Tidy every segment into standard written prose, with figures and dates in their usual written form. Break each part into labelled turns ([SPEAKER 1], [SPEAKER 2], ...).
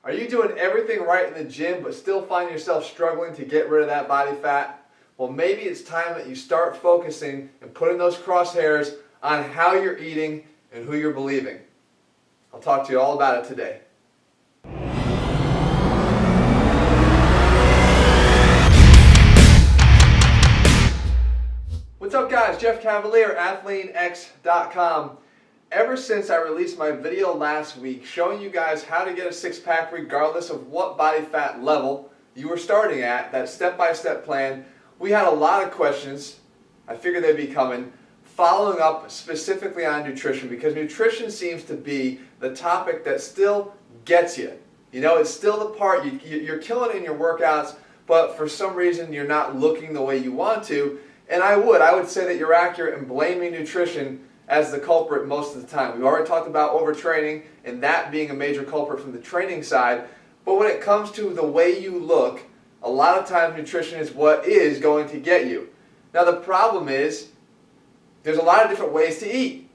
[SPEAKER 1] Are you doing everything right in the gym but still find yourself struggling to get rid of that body fat? Well, maybe it's time that you start focusing and putting those crosshairs on how you're eating and who you're believing. I'll talk to you all about it today. What's up guys, Jeff Cavaliere, ATHLEAN-X.com. Ever since I released my video last week showing you guys how to get a six-pack regardless of what body fat level you were starting at, that step-by-step plan, we had a lot of questions. I figured they'd be coming, following up specifically on nutrition, because nutrition seems to be the topic that still gets you. You know, it's still the part you're killing in your workouts, but for some reason you're not looking the way you want to. And I would say that you're accurate in blaming nutrition as the culprit most of the time. We've already talked about overtraining and that being a major culprit from the training side. But when it comes to the way you look, a lot of times nutrition is what is going to get you. Now the problem is, there's a lot of different ways to eat.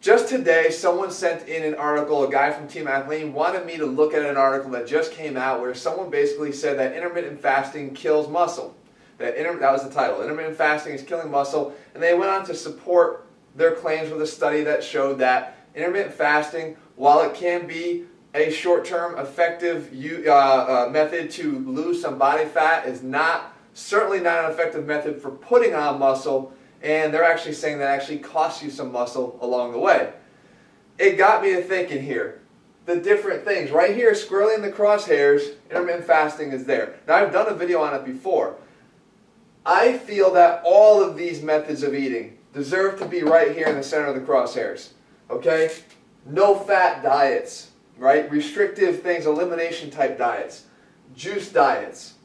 [SPEAKER 1] Just today, someone sent in an article, a guy from Team Athlean wanted me to look at an article that just came out where someone basically said that intermittent fasting kills muscle. That was the title, intermittent fasting is killing muscle, and they went on to support their claims with a study that showed that intermittent fasting, while it can be a short-term effective method to lose some body fat, is certainly not an effective method for putting on muscle, and they're actually saying that actually costs you some muscle along the way. It got me to thinking here, the different things. Right here, squarely in the crosshairs, intermittent fasting is there. Now I've done a video on it before. I feel that all of these methods of eating deserve to be right here in the center of the crosshairs. Okay? No fat diets, right? Restrictive things, elimination type diets, juice diets,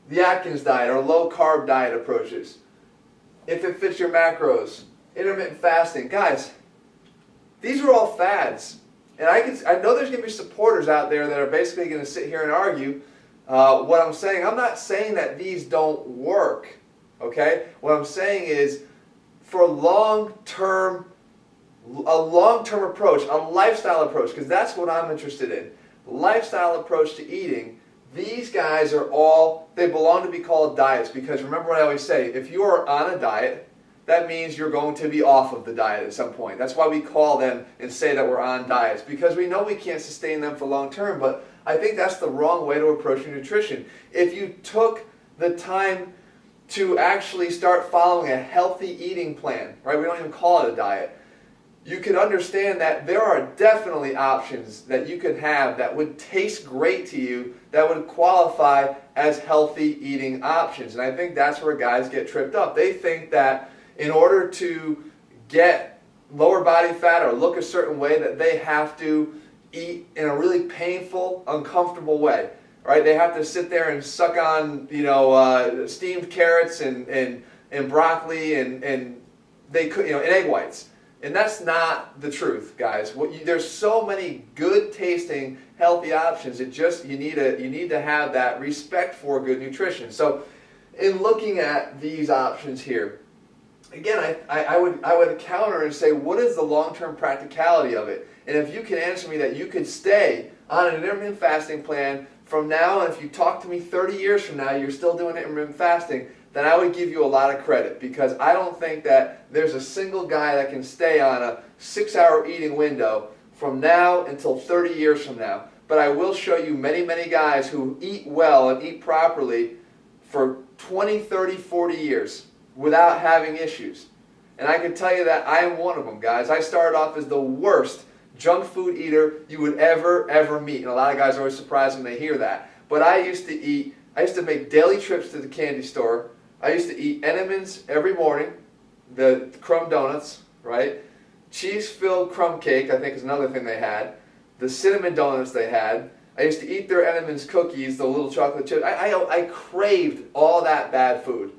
[SPEAKER 1] the Atkins diet or low carb diet approaches. If it fits your macros, intermittent fasting. Guys, these are all fads. And I know there's going to be supporters out there that are basically going to sit here and argue what I'm saying. I'm not saying that these don't work. Okay? What I'm saying is, for a long-term approach, a lifestyle approach, because that's what I'm interested in. Lifestyle approach to eating. These guys are all, they belong to be called diets, because remember what I always say, if you are on a diet, that means you're going to be off of the diet at some point. That's why we call them and say that we're on diets, because we know we can't sustain them for long term, but I think that's the wrong way to approach your nutrition. If you took the time to actually start following a healthy eating plan, right? We don't even call it a diet. You could understand that there are definitely options that you could have that would taste great to you, that would qualify as healthy eating options. And I think that's where guys get tripped up. They think that in order to get lower body fat or look a certain way, that they have to eat in a really painful, uncomfortable way. Right? They have to sit there and suck on, steamed carrots and broccoli and they could, and egg whites. And that's not the truth, guys. There's so many good tasting, healthy options. You need to have that respect for good nutrition. So, in looking at these options here, again, I would counter and say, what is the long-term practicality of it? And if you can answer me that you could stay on an intermittent fasting plan from now, and if you talk to me 30 years from now, you're still doing intermittent fasting, then I would give you a lot of credit, because I don't think that there's a single guy that can stay on a 6-hour eating window from now until 30 years from now. But I will show you many, many guys who eat well and eat properly for 20, 30, 40 years without having issues. And I can tell you that I am one of them, guys. I started off as the worst junk food eater you would ever meet. And a lot of guys are always surprised when they hear that. But I used to make daily trips to the candy store. I used to eat Entenmann's every morning, the crumb donuts, right? Cheese-filled crumb cake, I think is another thing they had. The cinnamon donuts they had. I used to eat their Entenmann's cookies, the little chocolate chips. I craved all that bad food.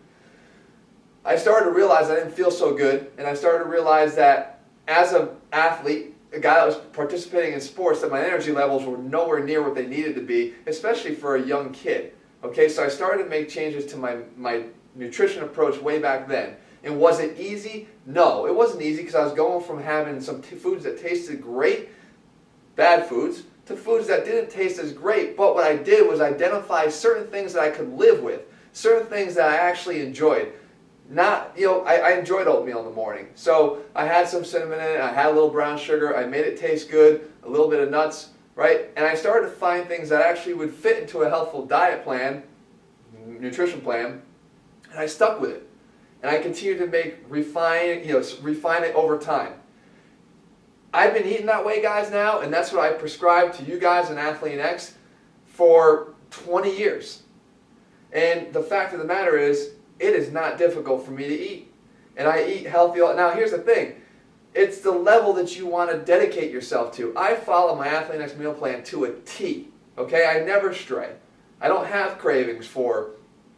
[SPEAKER 1] I started to realize I didn't feel so good, and I started to realize that as an athlete, a guy that was participating in sports, that my energy levels were nowhere near what they needed to be, especially for a young kid. Okay, so I started to make changes to my nutrition approach way back then. And was it easy? No, it wasn't easy, because I was going from having some foods that tasted great, bad foods, to foods that didn't taste as great, but what I did was identify certain things that I could live with, certain things that I actually enjoyed. Not, I enjoyed oatmeal in the morning. So I had some cinnamon in it, I had a little brown sugar, I made it taste good, a little bit of nuts, right? And I started to find things that actually would fit into a healthful diet plan, nutrition plan, and I stuck with it. And I continued to refine it over time. I've been eating that way, guys, now, and that's what I prescribe to you guys in ATHLEAN-X for 20 years. And the fact of the matter is, it is not difficult for me to eat. And I eat healthy. Now, here's the thing. It's the level that you want to dedicate yourself to. I follow my ATHLEAN-X meal plan to a T. Okay? I never stray. I don't have cravings for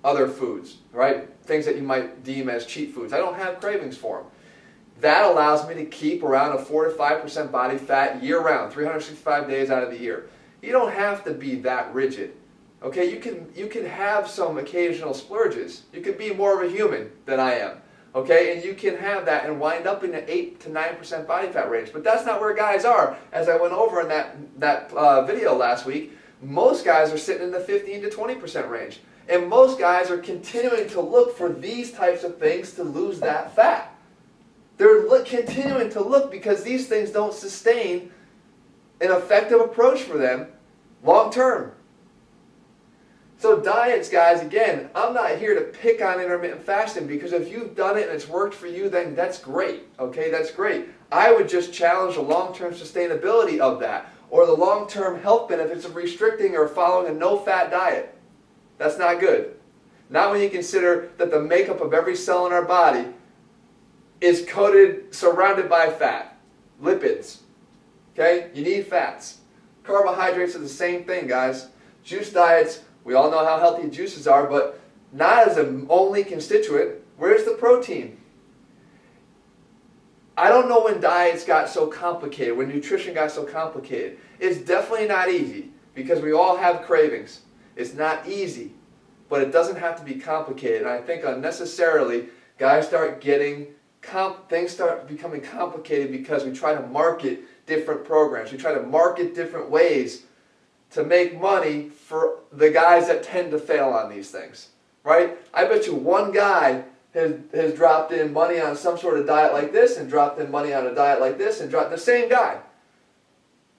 [SPEAKER 1] other foods, right? Things that you might deem as cheat foods. I don't have cravings for them. That allows me to keep around a 4 to 5% body fat year-round, 365 days out of the year. You don't have to be that rigid. Okay, you can have some occasional splurges. You can be more of a human than I am. Okay, and you can have that and wind up in the 8 to 9% body fat range. But that's not where guys are. As I went over in that video last week, most guys are sitting in the 15 to 20% range. And most guys are continuing to look for these types of things to lose that fat. They're continuing to look because these things don't sustain an effective approach for them long term. So diets, guys, again, I'm not here to pick on intermittent fasting because if you've done it and it's worked for you, then that's great. Okay, that's great. I would just challenge the long-term sustainability of that or the long-term health benefits of restricting or following a no-fat diet. That's not good. Not when you consider that the makeup of every cell in our body is surrounded by fat, lipids. Okay? You need fats. Carbohydrates are the same thing, guys. Juice diets, we all know how healthy juices are, but not as an only constituent. Where's the protein? I don't know when diets got so complicated, when nutrition got so complicated. It's definitely not easy because we all have cravings. It's not easy, but it doesn't have to be complicated. And I think unnecessarily, guys start getting things start becoming complicated because we try to market different programs. We try to market different ways to make money for the guys that tend to fail on these things, right? I bet you one guy has dropped in money on some sort of diet like this and dropped in money on a diet like this and dropped the same guy.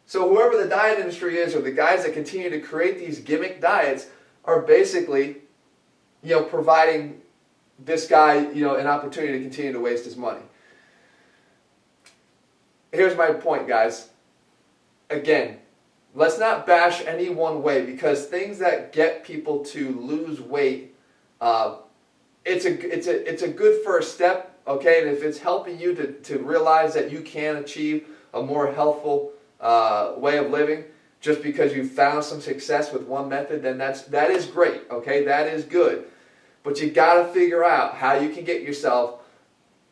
[SPEAKER 1] So whoever the diet industry is or the guys that continue to create these gimmick diets are basically, providing this guy, an opportunity to continue to waste his money. Here's my point, guys. Again, let's not bash any one way because things that get people to lose weight, it's a good first step, okay? And if it's helping you to realize that you can achieve a more healthful way of living just because you found some success with one method, then that is great, okay? That is good. But you got to figure out how you can get yourself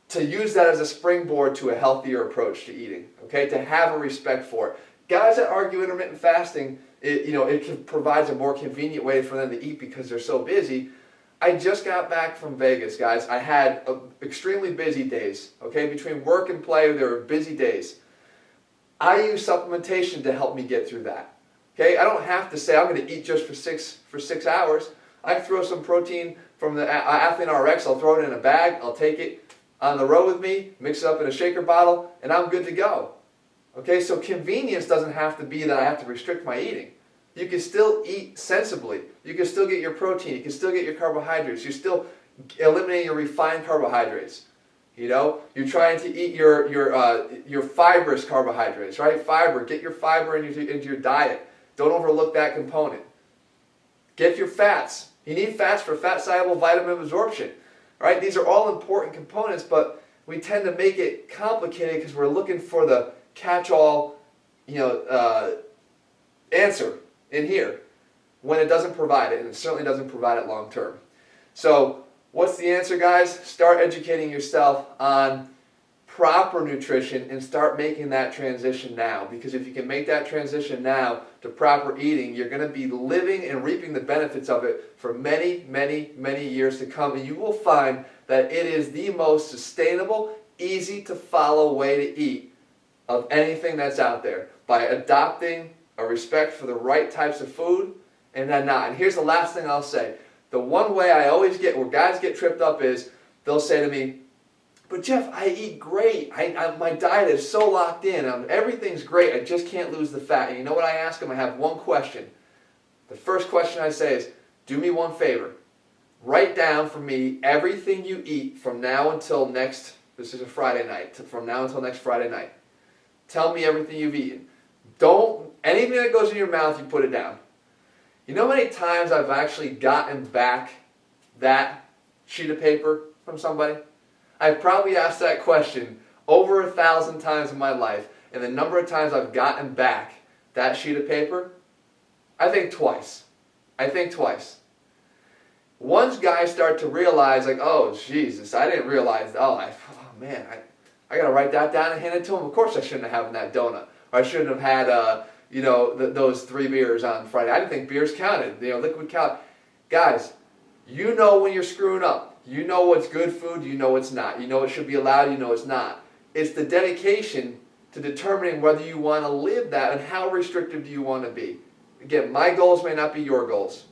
[SPEAKER 1] to use that as a springboard to a healthier approach to eating, okay? To have a respect for it. Guys that argue intermittent fasting, it provides a more convenient way for them to eat because they're so busy. I just got back from Vegas, guys. I had extremely busy days, okay? Between work and play, there were busy days. I use supplementation to help me get through that, okay? I don't have to say I'm going to eat just for six hours. I throw some protein from the ATHLEAN-X, I'll throw it in a bag, I'll take it on the road with me, mix it up in a shaker bottle, and I'm good to go. Okay, so convenience doesn't have to be that I have to restrict my eating. You can still eat sensibly. You can still get your protein. You can still get your carbohydrates. You're still eliminating your refined carbohydrates. You're trying to eat your fibrous carbohydrates, right? Fiber. Get your fiber into your diet. Don't overlook that component. Get your fats. You need fats for fat-soluble vitamin absorption, right? These are all important components, but we tend to make it complicated because we're looking for the catch-all, answer in here when it doesn't provide it, and it certainly doesn't provide it long term. So what's the answer, guys? Start educating yourself on proper nutrition and start making that transition now, because if you can make that transition now to proper eating, you're going to be living and reaping the benefits of it for many, many, many years to come, and you will find that it is the most sustainable, easy to follow way to eat of anything that's out there. By adopting a respect for the right types of food, and then not. And here's the last thing I'll say. The one way I always get, where guys get tripped up is, they'll say to me, but Jeff, I eat great. My diet is so locked in. Everything's great. I just can't lose the fat. And you know what I ask them? I have one question. The first question I say is, do me one favor. Write down for me everything you eat from now until next, this is a Friday night, from now until next Friday night. Tell me everything you've eaten. Anything that goes in your mouth, you put it down. You know how many times I've actually gotten back that sheet of paper from somebody? I've probably asked that question over 1,000 times in my life, and the number of times I've gotten back that sheet of paper, I think twice. Once guys start to realize, like, oh, Jesus, I didn't realize, man, I got to write that down and hand it to him. Of course I shouldn't have had that donut. Or I shouldn't have had, those 3 beers on Friday. I didn't think beers counted, liquid count. Guys, you know when you're screwing up. You know what's good food, you know what's not. You know what should be allowed, you know it's not. It's the dedication to determining whether you want to live that and how restrictive do you want to be. Again, my goals may not be your goals.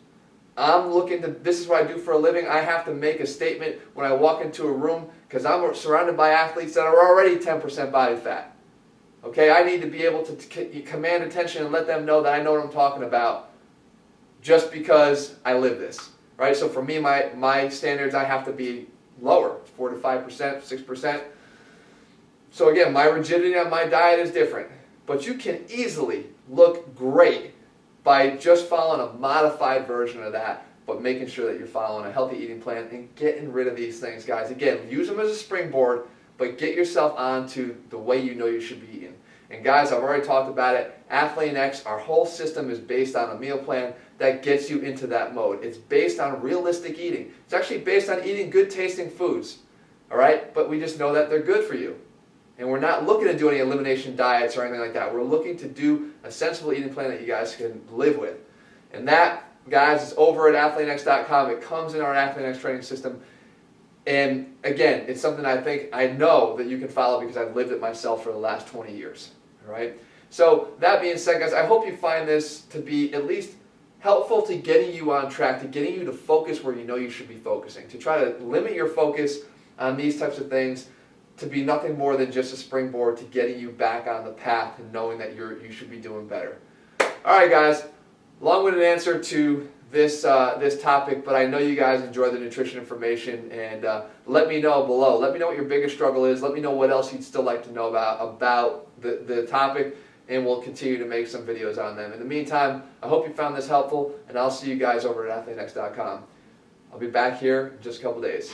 [SPEAKER 1] This is what I do for a living. I have to make a statement when I walk into a room because I'm surrounded by athletes that are already 10% body fat. Okay, I need to be able to command attention and let them know that I know what I'm talking about just because I live this. Right? So for me, my standards, I have to be lower, 4 to 5%, 6%. So again, my rigidity on my diet is different. But you can easily look great by just following a modified version of that, but making sure that you're following a healthy eating plan and getting rid of these things, guys. Again, use them as a springboard, but get yourself onto the way you know you should be eating. And guys, I've already talked about it. ATHLEAN-X, our whole system is based on a meal plan that gets you into that mode. It's based on realistic eating. It's actually based on eating good tasting foods. All right? But we just know that they're good for you. And we're not looking to do any elimination diets or anything like that. We're looking to do a sensible eating plan that you guys can live with. And that, guys, is over at ATHLEAN-X.com. It comes in our ATHLEAN-X training system. And again, it's something I know that you can follow because I've lived it myself for the last 20 years. All right? So that being said, guys, I hope you find this to be at least helpful to getting you on track, to getting you to focus where you know you should be focusing, to try to limit your focus on these types of things, to be nothing more than just a springboard to getting you back on the path and knowing that you should be doing better. All right, guys, long-winded answer to this topic, but I know you guys enjoy the nutrition information, and let me know below. Let me know what your biggest struggle is. Let me know what else you'd still like to know about the topic, and we'll continue to make some videos on them. In the meantime, I hope you found this helpful, and I'll see you guys over at ATHLEAN-X.com. I'll be back here in just a couple days.